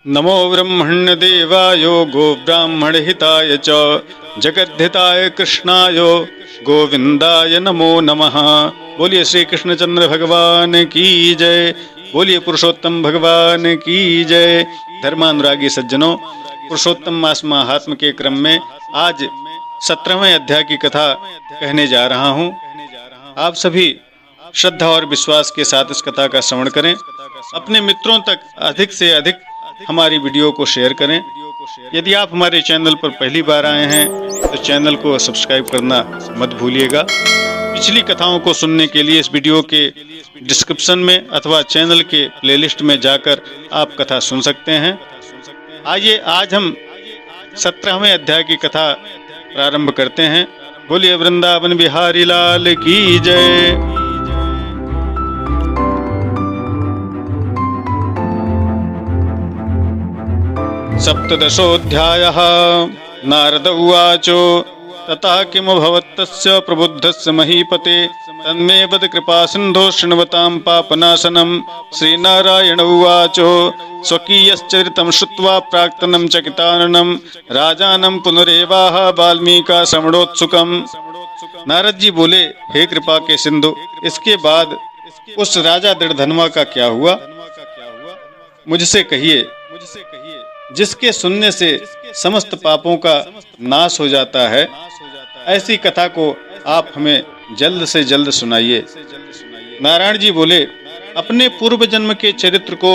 नमो ब्रह्मण्यदेवाय गोब्राह्मणहिताय च जगद्धिताय कृष्णाय गोविंदाय नमो नमः। बोलिए श्री कृष्णचंद्र भगवान की जय। बोलिए पुरुषोत्तम भगवान की जय। धर्मानुरागी सज्जनों, पुरुषोत्तम मास महात्म के क्रम में आज 17वें अध्याय की कथा कहने जा रहा हूँ। आप सभी श्रद्धा और विश्वास के साथ इस कथा का श्रवण करें। अपने मित्रों तक अधिक से अधिक हमारी वीडियो को शेयर करें। यदि आप हमारे चैनल पर पहली बार आए हैं तो चैनल को सब्सक्राइब करना मत भूलिएगा। पिछली कथाओं को सुनने के लिए इस वीडियो के डिस्क्रिप्शन में अथवा चैनल के प्लेलिस्ट में जाकर आप कथा सुन सकते हैं। आइए आज हम 17वें अध्याय की कथा प्रारंभ करते हैं। बोलिए वृंदावन बिहारी लाल की जय। सप्तदशोऽध्यायः। नारद उवाच तथा किमभवत्तस्य प्रबुद्धस्य महीपते तन्मे वद कृपासिन्धो शृण्वतां पापनाशनं। श्रीनारायण उवाच स्वकीयश्चरितं श्रुत्वा प्राक्तनं चकिताननं राजानं पुनरेवाह वाल्मीका श्रवणोत्सुकम्। नारद जी बोले, हे कृपा के सिंधु, इसके बाद उस राजा दृढ़धनवा का क्या हुआ, मुझसे कहिए, जिसके सुनने से समस्त पापों का नाश हो जाता है। ऐसी कथा को आप हमें जल्द से जल्द सुनाइए। नारायण जी बोले, अपने पूर्व जन्म के चरित्र को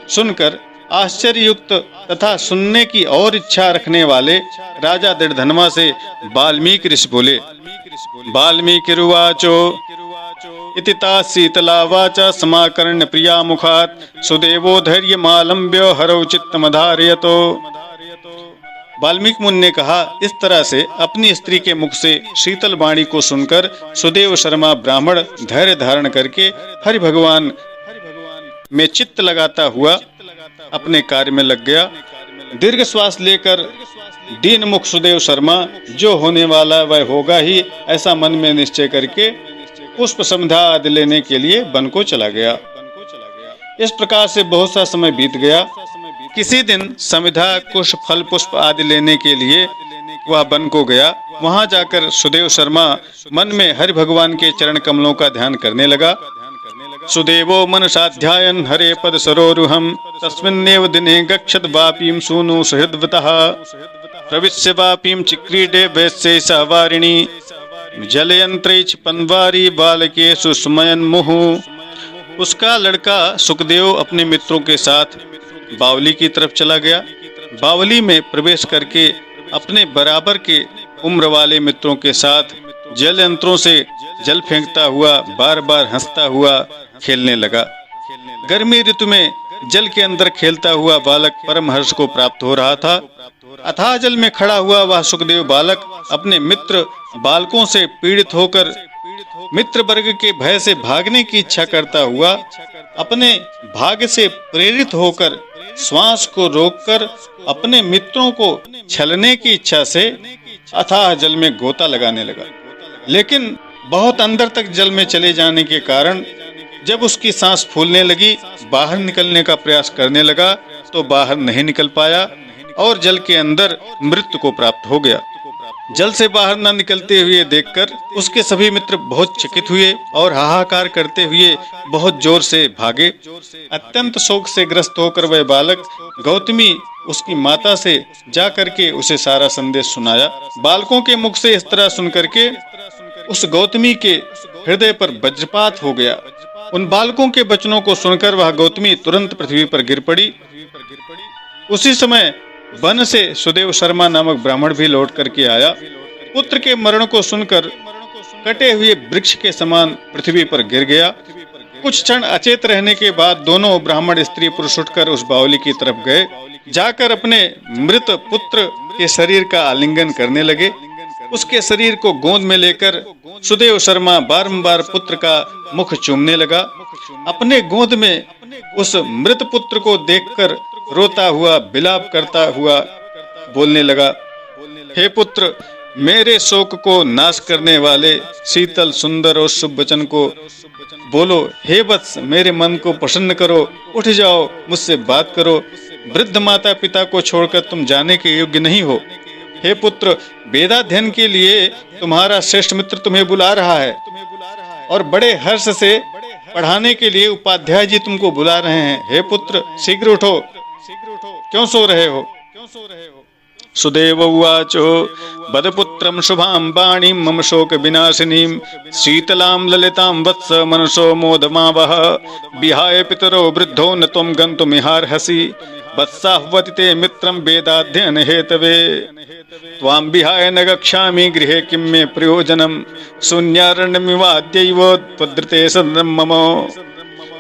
सुनकर आश्चर्ययुक्त तथा सुनने की और इच्छा रखने वाले राजा दृढ़धनवा से वाल्मीकि ऋषि बोले। वाल्मीकिरुवाचो इति ता शीतला वाचा समाकर्ण्य प्रिया मुखात् सुदेवो धैर्यमालम्ब्य हरौ चित्तमधारयतो। वाल्मीकि मुनि ने कहा, इस तरह से अपनी स्त्री के मुख से शीतल वाणी को सुनकर सुदेव शर्मा ब्राह्मण धैर्य धारण करके हरि भगवान में चित्त लगाता हुआ अपने कार्य में लग गया। दीर्घ श्वास लेकर दीन मुख सुदेव शर्मा जो होने वाला वह होगा ही ऐसा मन में निश्चय करके पुष्प समिधा आदि लेने के लिए वन को चला गया। इस प्रकार से बहुत सा समय बीत गया। किसी दिन समिधा कुश फल पुष्प आदि लेने के लिए वह वन को गया। वहां जाकर सुदेव शर्मा मन में हरि भगवान के चरण कमलों का ध्यान करने लगा। सुदेवो मनसाध्यायन हरे पद सरोरुहम तस्मिन्नेव दिने गच्छत वापीम सूनु सहृद्वतः प्रविश्य वापीम चिक्रीडे वैश्य सहवारिणी जलयंत्रैच पनवारी बालकेषु सुमयन मुहु। उसका लड़का सुखदेव अपने मित्रों के साथ बावली की तरफ चला गया। बावली में प्रवेश करके अपने बराबर के उम्र वाले मित्रों के साथ जल यंत्रों से जल फेंकता हुआ बार बार हंसता हुआ खेलने लगा। गर्मी ऋतु में जल के अंदर खेलता हुआ बालक परम हर्ष को प्राप्त हो रहा था। अथाह जल में खड़ा हुआ वह सुखदेव बालक अपने मित्र बालकों से पीड़ित होकर मित्र वर्ग के भय से भागने की इच्छा करता हुआ अपने भाग्य से प्रेरित होकर श्वास को रोककर अपने मित्रों को छलने की इच्छा से अथाह जल में गोता लगाने लगा। लेकिन बहुत अंदर तक जल में चले जाने के कारण जब उसकी सांस फूलने लगी, बाहर निकलने का प्रयास करने लगा तो बाहर नहीं निकल पाया और जल के अंदर मृत्यु को प्राप्त हो गया। जल से बाहर न निकलते हुए देखकर उसके सभी मित्र बहुत चकित हुए और हाहाकार करते हुए बहुत जोर से भागे। अत्यंत शोक से ग्रस्त होकर वह बालक गौतमी उसकी माता से जा करके उसे सारा संदेश सुनाया। बालकों के मुख से इस तरह सुन करके उस गौतमी के हृदय पर वज्रपात हो गया। उन बालकों के वचनों को सुनकर वह गौतमी तुरंत पृथ्वी पर गिर पड़ी। उसी समय वन से सुदेव शर्मा नामक ब्राह्मण भी लौट करके आया। पुत्र के मरण को सुनकर कटे हुए वृक्ष के समान पृथ्वी पर गिर गया। कुछ क्षण अचेत रहने के बाद दोनों ब्राह्मण स्त्री पुरुष उठकर उस बावली की तरफ गए। जाकर अपने मृत पुत्र के शरीर का आलिंगन करने लगे। उसके शरीर को गोद में लेकर सुदेव शर्मा बारंबार पुत्र का मुख चूमने लगा। अपने गोद में उस मृत पुत्र को देखकर रोता हुआ विलाप करता हुआ बोलने लगा, हे पुत्र, मेरे शोक को नाश करने वाले शीतल सुंदर और शुभ वचन को बोलो, हे वत्स, मेरे मन को प्रसन्न करो, उठ जाओ, मुझसे बात करो। वृद्ध माता पिता को छोड़कर तुम जाने के योग्य नहीं हो। हे पुत्र, वेदाध्ययन के लिए तुम्हारा श्रेष्ठ मित्र तुम्हें बुला रहा है और बड़े हर्ष से पढ़ाने के लिए उपाध्याय जी तुमको बुला रहे हैं। हे पुत्र, शीघ्र उठो, क्यों सो रहे हो? सुदेव उवाचो बदपुत्रं शुभां वाणीं मम शोक विनाशिनीं शीतलां ललितां वत्स मनसो मोदमावह विहाय पितरो वृद्धो न त्वं गन्तुमिहार्हसि वत्साह्वति ते मित्रं वेदाध्ययन हेतवे त्वां विहाय न गच्छामि गृहे किं मे प्रयोजनं शून्यारण्यमिवाद्यैव त्वदृते सदनं मम।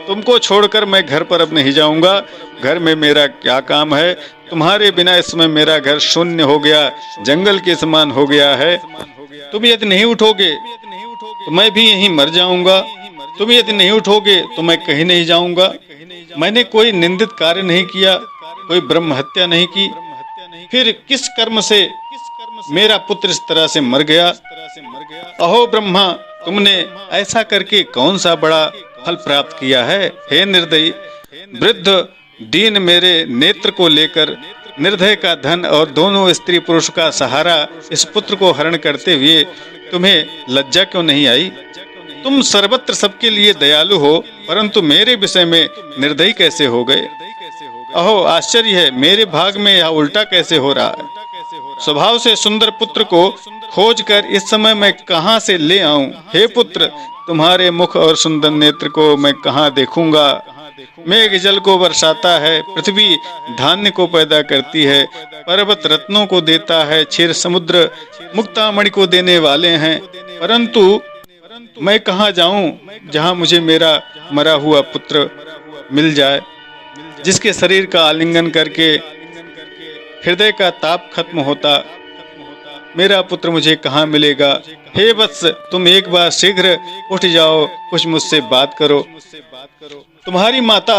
तुमको छोड़कर मैं घर पर अब नहीं जाऊंगा। घर में मेरा क्या काम है? तुम्हारे बिना इसमें मेरा घर शून्य हो गया, जंगल के समान हो गया है। तुम यदि नहीं उठोगे तो मैं भी यहीं मर जाऊंगा। तुम यदि नहीं उठोगे तो मैं कहीं नहीं जाऊंगा। मैंने कोई निंदित कार्य नहीं किया, कोई ब्रह्म हत्या नहीं की, फिर किस कर्म से मेरा पुत्र इस तरह से मर गया? अहो ब्रह्मा, तुमने ऐसा करके कौन सा बड़ा फल प्राप्त किया है? हे निर्दयी, वृद्ध दीन मेरे नेत्र को लेकर निर्दय का धन और दोनों स्त्री पुरुष का सहारा इस पुत्र को हरण करते हुए तुम्हें लज्जा क्यों नहीं आई? तुम सर्वत्र सबके लिए दयालु हो, परंतु मेरे विषय में निर्दयी कैसे हो गए? अहो आश्चर्य है, मेरे भाग में यह उल्टा कैसे हो रहा है? स्वभाव से सुंदर पुत्र को खोजकर इस समय मैं कहां से ले आऊं? हे पुत्र, तुम्हारे मुख और सुंदर नेत्र को मैं कहां देखूंगा? मेघ जल को बरसाता है, पृथ्वी धान्य को पैदा करती है, पर्वत रत्नों को देता है, क्षीर समुद्र मुक्तामणि को देने वाले हैं, परंतु मैं कहां जाऊं जहां मुझे मेरा मरा हुआ पुत्र मिल जाए, जिसके शरीर का आलिंगन करके हृदय का ताप खत्म होता। मेरा पुत्र मुझे कहाँ मिलेगा? हे वत्स, तुम एक बार शीघ्र उठ जाओ, कुछ मुझसे बात करो। तुम्हारी माता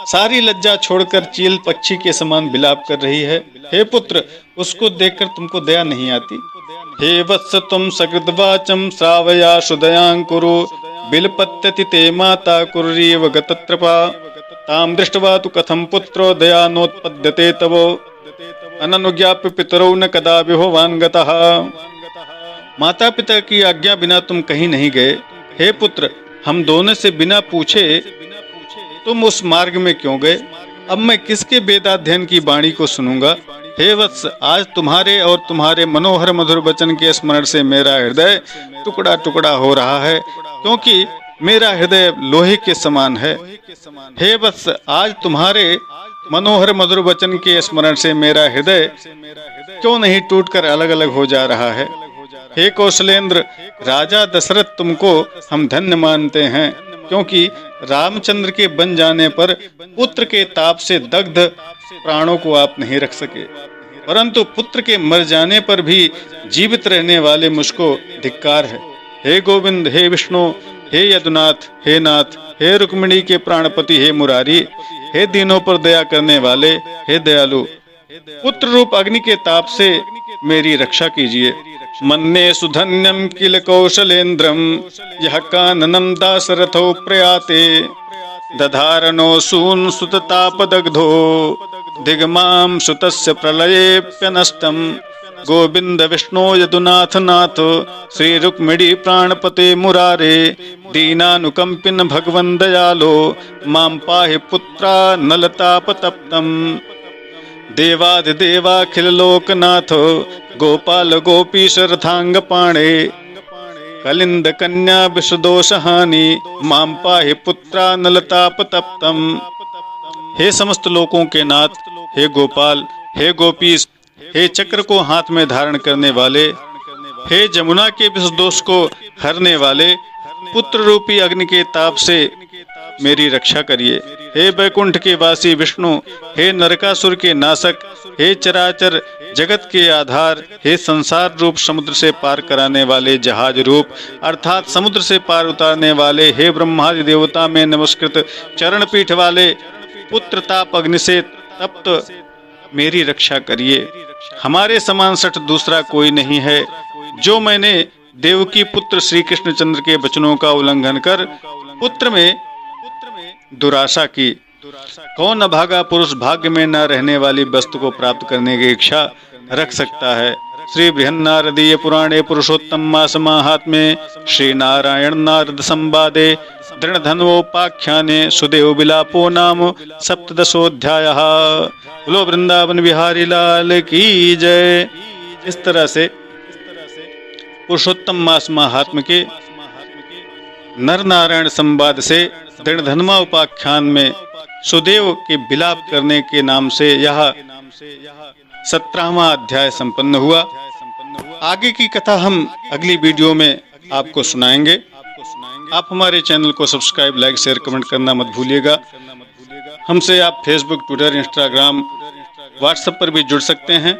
सारी लज्जा छोड़कर चील पक्षी के समान विलाप कर रही है। हे पुत्र, उसको देखकर तुमको दया नहीं आती? हे वत्स, तुम सकृद्वाचम श्रावयाशु दयां कुरु बिलपत्यति ते माता कुर्रीव गतत्रपा तां दृष्ट्वा तु कथं पुत्रो दया नोत्पद्यते तव अननुज्ञाप्य पितरौ न कदा विभवान् गतः। माता पिता की आज्ञा बिना तुम कहीं नहीं गए। हे पुत्र, हम दोनों से बिना पूछे तुम उस मार्ग में क्यों गए? अब मैं किसके वेदाध्ययन की वाणी को सुनूंगा? हे वत्स, आज तुम्हारे और तुम्हारे मनोहर मधुर वचन के स्मरण से मेरा हृदय टुकड़ा टुकड़ा हो रहा है, क्योंकि मेरा हृदय लोहे के समान है। हे वत्स, आज तुम्हारे मनोहर मधुर वचन के स्मरण से मेरा हृदय क्यों नहीं टूटकर अलग अलग हो जा रहा है? हे कौशलेंद्र, राजा दशरथ तुमको हम धन्य मानते हैं, क्योंकि रामचंद्र के बन जाने पर पुत्र के ताप से दग्ध प्राणों को आप नहीं रख सके, परंतु पुत्र के मर जाने पर भी जीवित रहने वाले मुझको धिक्कार है। हे गोविंद, हे विष्णु, हे यदुनाथ, हे नाथ, हे रुक्मिणी के प्राणपति, हे मुरारी, हे दीनों पर दया करने वाले, हे दयालु, पुत्र रूप अग्नि के ताप से मेरी रक्षा कीजिए। मन्ने सुधन्यम किल कौशलेन्द्रम यह काननम दाशरथो प्रयाते दधारणो सून सुततापदग्धो दिग्माम सुतस्य प्रलयेप्यनष्टम गोविंद विष्णु यदुनाथ नाथ श्री रुक्मिणी प्राणपते मुरारे दीनानुकंपिन भगवन् दयालो मां पाहि पुत्रा नलतापतप्तम देवाधिदेवाखिल लोकनाथ गोपाल गोपीश रथांग पाणे कलिंद कन्या विषदोषहानि मां पाहि पुत्रा नलतापतप्तम। हे समस्त लोकों के नाथ, हे गोपाल, हे गोपीश, हे चक्र को हाथ में धारण करने वाले, हे जमुना के विषदोष को हरने वाले, पुत्र रूपी अग्नि के ताप से मेरी रक्षा करिए। हे बैकुंठ के वासी विष्णु, हे नरकासुर के नाशक, हे चराचर जगत के आधार, हे संसार रूप समुद्र से पार कराने वाले जहाज रूप अर्थात समुद्र से पार उतारने वाले, हे ब्रह्मादि देवता में नमस्कृत चरण पीठ वाले, पुत्र ताप अग्नि से तप्त मेरी रक्षा करिए। हमारे समान सठ दूसरा कोई नहीं है। जो मैंने देवकी पुत्र श्री कृष्णचंद्र के वचनों का उल्लंघन कर पुत्र में दुराशा की। कौन अभागा पुरुष भाग्य में न रहने वाली वस्तु को प्राप्त करने की इच्छा रख सकता है। श्री बृहन्नारदीय पुराणे पुरुषोत्तम मास माहात्म्ये श्री नारायण नारद संवादे दृढ़धन्वोपाख्याने सुदेव विलापो नाम सप्तदशोऽध्यायः। बोलो वृंदावन बिहारी लाल की जय। इस तरह से पुरुषोत्तम मास महात्म्य के नर नारायण संवाद से दृढ़धन्वा उपाख्यान में सुदेव के विलाप करने के नाम से यह 17वां अध्याय संपन्न हुआ। आगे की कथा हम अगली वीडियो में आपको सुनाएंगे। आप हमारे चैनल को सब्सक्राइब, लाइक, शेयर, कमेंट करना मत भूलिएगा। हमसे आप फेसबुक, ट्विटर, इंस्टाग्राम, व्हाट्सएप पर भी जुड़ सकते हैं।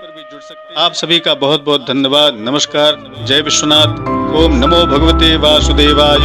आप सभी का बहुत बहुत धन्यवाद। नमस्कार। जय विश्वनाथ। ओम नमो भगवते वासुदेवाय।